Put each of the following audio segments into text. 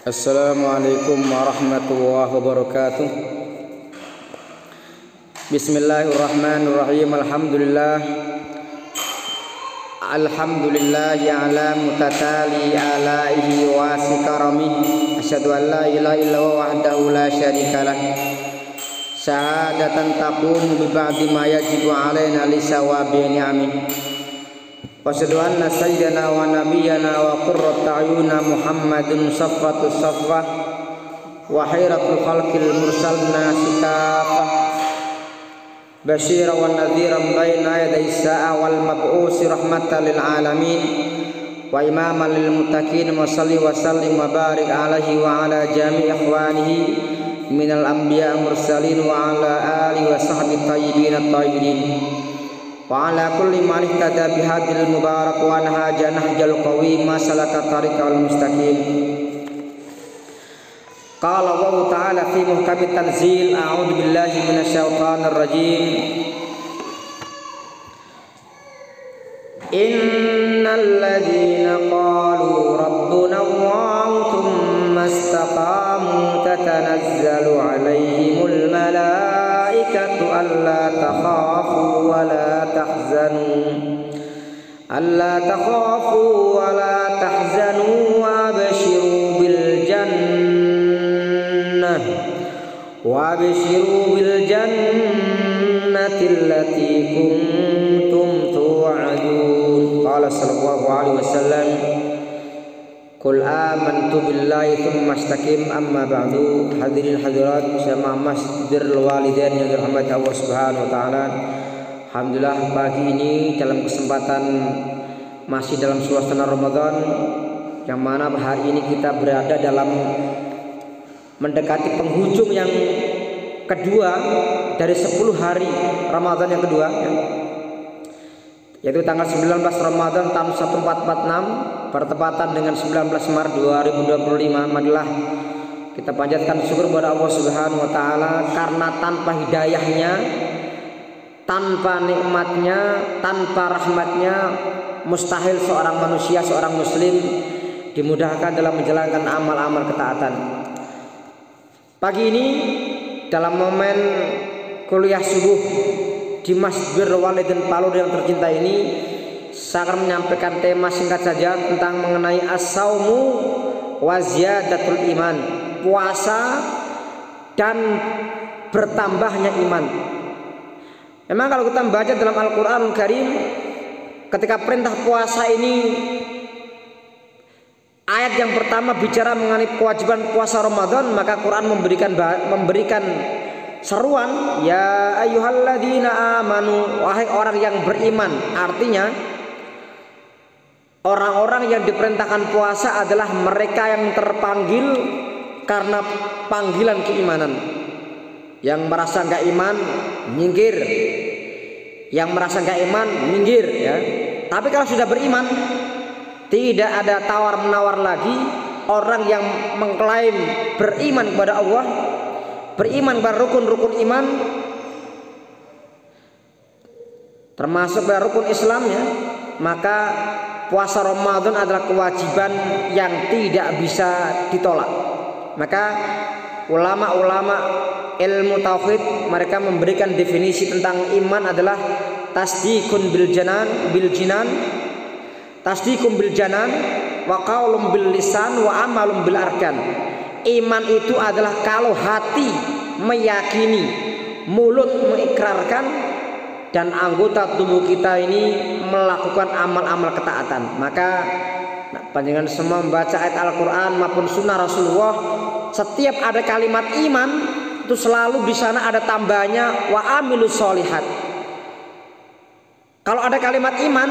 Assalamualaikum warahmatullahi wabarakatuh. Bismillahirrahmanirrahim. Alhamdulillah ala mutatali alaihi wa sikaramihi. Asyhadu an la ilaha illallah wahdahu la syarikalah. Syahadatan taqumu bi ba'di ma yajibu alaina li sawabi ni'amin. Wa asyhadu anna sayyidana wa nabiyyana wa qurrata a'yunina Muhammadun safwatus safwah wa khairatul khalqil mursalna sikafah basyiran wa nadhiran baina yaday sa'a wal mab'usi rahmatan lil alamin wa imaman lil muttaqin. Wa salli wa sallim wa barik alaihi wa ala jami' ikhwanihi minal anbiya mursalin wa ala alihi wa sahbihi tayyibin at-tahirin wa ala kulli man ihtada bihadil mubarak wa nahaja nahjal qawim ma salaka tariqal mustaqim. Qala Allah ta'ala fi muhkamit tanzil, a'udzu billahi minasyaitonir rajim. Innal ladzina qalu rabbuna Allah tsumma istaqamu tatanazzalu 'alaihimul malaikatu alla takhafu wa la tahzanu wa abshiru bil jannati allati kuntum tu'adun. Qala sallallahu alaihi wasallam, qul amantu billahi tsumma istaqim, amma ba'du. Hadirin hadirat bersama Masjid Walidain yang dirahmati Allah Subhanahu wa taala. Alhamdulillah pagi ini dalam kesempatan masih dalam suasana Ramadan, yang mana hari ini kita berada dalam mendekati penghujung yang kedua dari 10 hari Ramadan yang kedua, yaitu tanggal 19 Ramadan tahun 1446 bertepatan dengan 19 Maret 2025. Marilah kita panjatkan syukur kepada Allah Subhanahu wa taala, karena tanpa hidayahnya, tanpa nikmatnya, tanpa rahmatnya, mustahil seorang manusia, seorang muslim dimudahkan dalam menjalankan amal-amal ketaatan. Pagi ini dalam momen kuliah subuh di Masjid Walidain Palu yang tercinta ini, saya akan menyampaikan tema singkat saja tentang mengenai as-saumu wa ziyadatul iman, puasa dan bertambahnya iman. Memang kalau kita membaca dalam Al-Qur'an Karim, ketika perintah puasa ini, ayat yang pertama bicara mengenai kewajiban puasa Ramadan, maka Quran memberikan seruan, ya ayyuhalladzina amanu, wahai orang yang beriman. Artinya orang-orang yang diperintahkan puasa adalah mereka yang terpanggil karena panggilan keimanan. Yang merasa enggak iman minggir, yang merasa enggak iman minggir, ya. Tapi kalau sudah beriman, tidak ada tawar-menawar lagi. Orang yang mengklaim beriman kepada Allah, beriman kepada rukun-rukun iman, termasuk pada rukun Islam, ya, maka puasa Ramadan adalah kewajiban yang tidak bisa ditolak. Maka ulama-ulama ilmu tauhid mereka memberikan definisi tentang iman adalah tasdiqun bil jinan, tasdiqum bil janan wa qaulum bil lisan wa amalum bil arkan. Iman itu adalah kalau hati meyakini, mulut mengikrarkan, dan anggota tubuh kita ini melakukan amal-amal ketaatan. Maka panjenengan semua membaca ayat Al-Qur'an maupun sunnah Rasulullah, setiap ada kalimat iman itu selalu di sana ada tambahnya wa amilus sholihat. Kalau ada kalimat iman,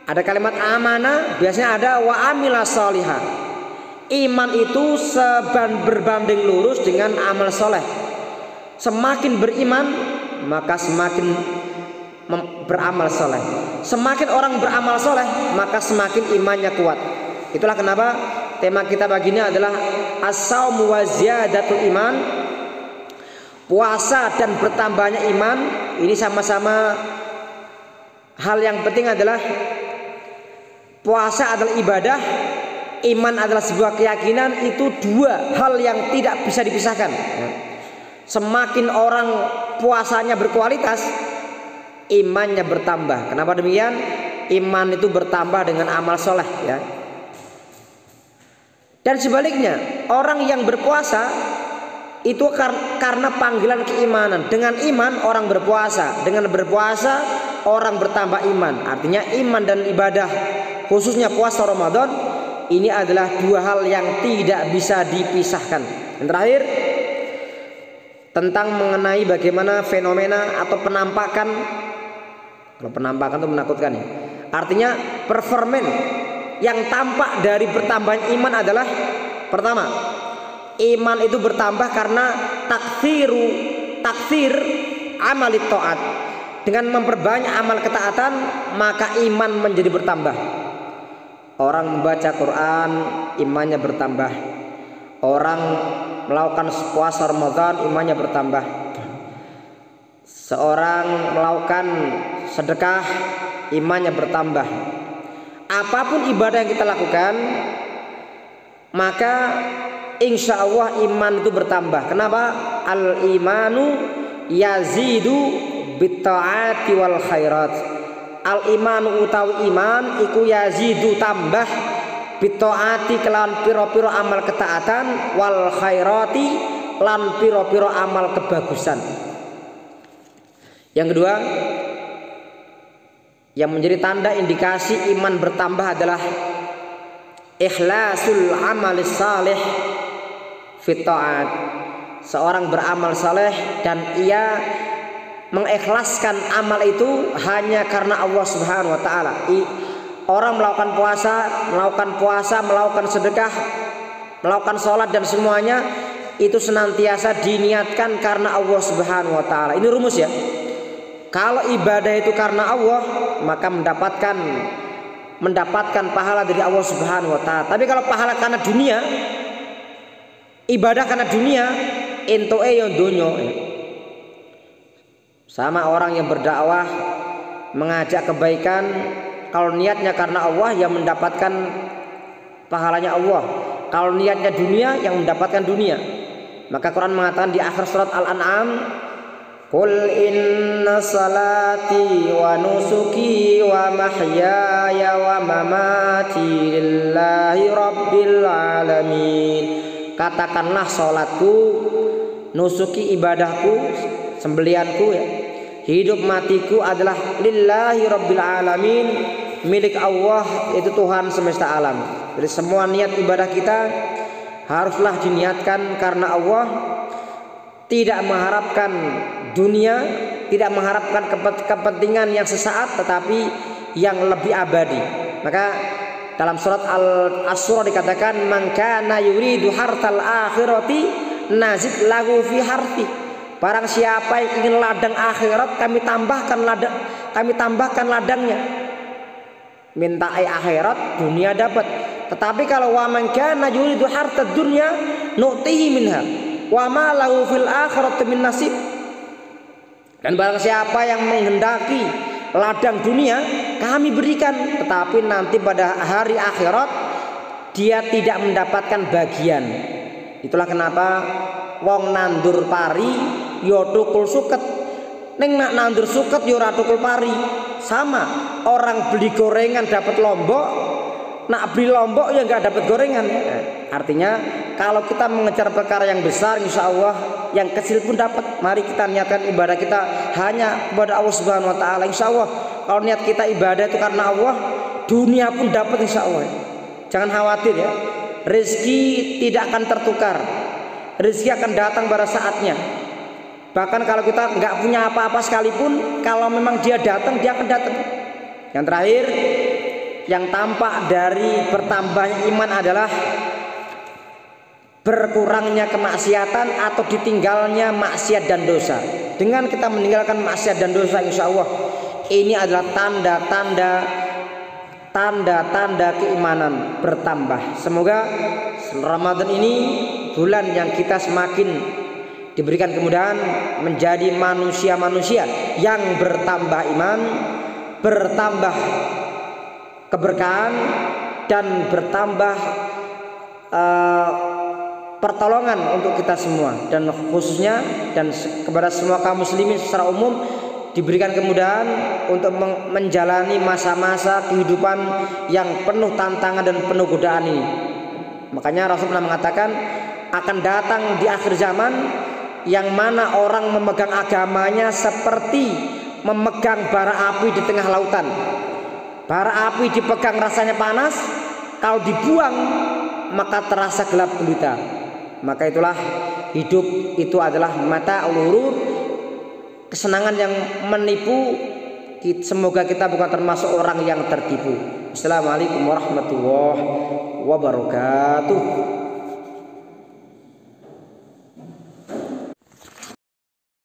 ada kalimat amanah, biasanya ada wa amilas sholihah. Iman itu berbanding lurus dengan amal soleh. Semakin beriman maka semakin beramal soleh. Semakin orang beramal soleh maka semakin imannya kuat. Itulah kenapa tema kita pagi ini adalah as-saumu wa ziyadatul iman, puasa dan bertambahnya iman. Ini sama-sama hal yang penting adalah puasa adalah ibadah, iman adalah sebuah keyakinan, itu dua hal yang tidak bisa dipisahkan. Semakin orang puasanya berkualitas, imannya bertambah. Kenapa demikian? Iman itu bertambah dengan amal soleh, ya. Dan sebaliknya, orang yang berpuasa itu karena panggilan keimanan. Dengan iman orang berpuasa, dengan berpuasa orang bertambah iman. Artinya iman dan ibadah, khususnya puasa Ramadan, ini adalah dua hal yang tidak bisa dipisahkan. Yang terakhir, tentang mengenai bagaimana fenomena atau penampakan. Kalau penampakan itu menakutkan, ya. Artinya performen yang tampak dari bertambahnya iman adalah, pertama, iman itu bertambah karena takfir amal taat. Dengan memperbanyak amal ketaatan, maka iman menjadi bertambah. Orang membaca Quran, imannya bertambah. Orang melakukan puasa Ramadan, imannya bertambah. Seorang melakukan sedekah, imannya bertambah. Apapun ibadah yang kita lakukan, maka insya Allah iman itu bertambah. Kenapa? Al imanu yazidu bitta'ati wal khairat. Al imanu utawi iman iku yazidu tambah bitta'ati kelan piro-piro amal ketaatan, wal khairati lan piro-piro amal kebagusan. Yang kedua, yang menjadi tanda indikasi iman bertambah adalah ikhlasul amalis salih fit ta'at. Seorang beramal saleh dan ia mengikhlaskan amal itu hanya karena Allah Subhanahu wa taala. Orang melakukan puasa, melakukan sedekah, melakukan sholat dan semuanya itu senantiasa diniatkan karena Allah Subhanahu wa taala. Ini rumus, ya. Kalau ibadah itu karena Allah, maka mendapatkan pahala dari Allah Subhanahu wa taala. Tapi kalau pahala karena dunia, ibadah karena dunia, entoke yo donya. Sama orang yang berdakwah, mengajak kebaikan, kalau niatnya karena Allah, yang mendapatkan pahalanya Allah. Kalau niatnya dunia, yang mendapatkan dunia. Maka Quran mengatakan di akhir surat Al-An'am, Qul inna salati wa nusuki wa mahyaya wa mamati lillahi rabbil alamin. Katakanlah salatku, nusuki ibadahku, sembelianku, ya, hidup matiku adalah lillahi rabbil alamin, milik Allah, itu Tuhan semesta alam. Jadi semua niat ibadah kita haruslah diniatkan karena Allah, tidak mengharapkan dunia, tidak mengharapkan kepentingan yang sesaat, tetapi yang lebih abadi. Maka dalam surat Al-Asr dikatakan, man kana yuridu hartal akhirati nazid lahu fi harti. Barang siapa yang ingin ladang akhirat, kami tambahkan ladangnya. Minta akhirat, dunia dapat. Tetapi kalau wa man kana yuridu hartad dunya nu'tihi minha wa ma lahu fil akhirati min nasib. Dan barang siapa yang menghendaki ladang dunia, kami berikan, tetapi nanti pada hari akhirat dia tidak mendapatkan bagian. Itulah kenapa wong nandur pari yo tukul suket, ning nak nandur suket yo ora tukul pari. Sama, orang beli gorengan dapat lombok, nak beli lombok ya nggak dapat gorengan. Artinya kalau kita mengejar perkara yang besar, insya Allah yang kecil pun dapat. Mari kita niatkan ibadah kita hanya kepada Allah Subhanahu wa taala. Insya Allah kalau niat kita ibadah itu karena Allah, dunia pun dapat insya Allah. Jangan khawatir, ya. Rezeki tidak akan tertukar. Rezeki akan datang pada saatnya. Bahkan kalau kita nggak punya apa-apa sekalipun, kalau memang dia datang, dia akan datang. Yang terakhir, yang tampak dari bertambahnya iman adalah berkurangnya kemaksiatan atau ditinggalnya maksiat dan dosa. Dengan kita meninggalkan maksiat dan dosa, insya Allah ini adalah tanda-tanda keimanan bertambah. Semoga Ramadan ini bulan yang kita semakin diberikan kemudahan menjadi manusia-manusia yang bertambah iman, bertambah keberkahan, dan bertambah pertolongan untuk kita semua, dan khususnya dan kepada semua kaum muslimin secara umum diberikan kemudahan untuk menjalani masa-masa kehidupan yang penuh tantangan dan penuh godaan ini. Makanya Rasul pernah mengatakan akan datang di akhir zaman yang mana orang memegang agamanya seperti memegang bara api di tengah lautan. Bara api dipegang rasanya panas, kalau dibuang maka terasa gelap gulita. Maka itulah hidup itu adalah mata ulur, kesenangan yang menipu. Semoga kita bukan termasuk orang yang tertipu. Assalamualaikum warahmatullahi wabarakatuh.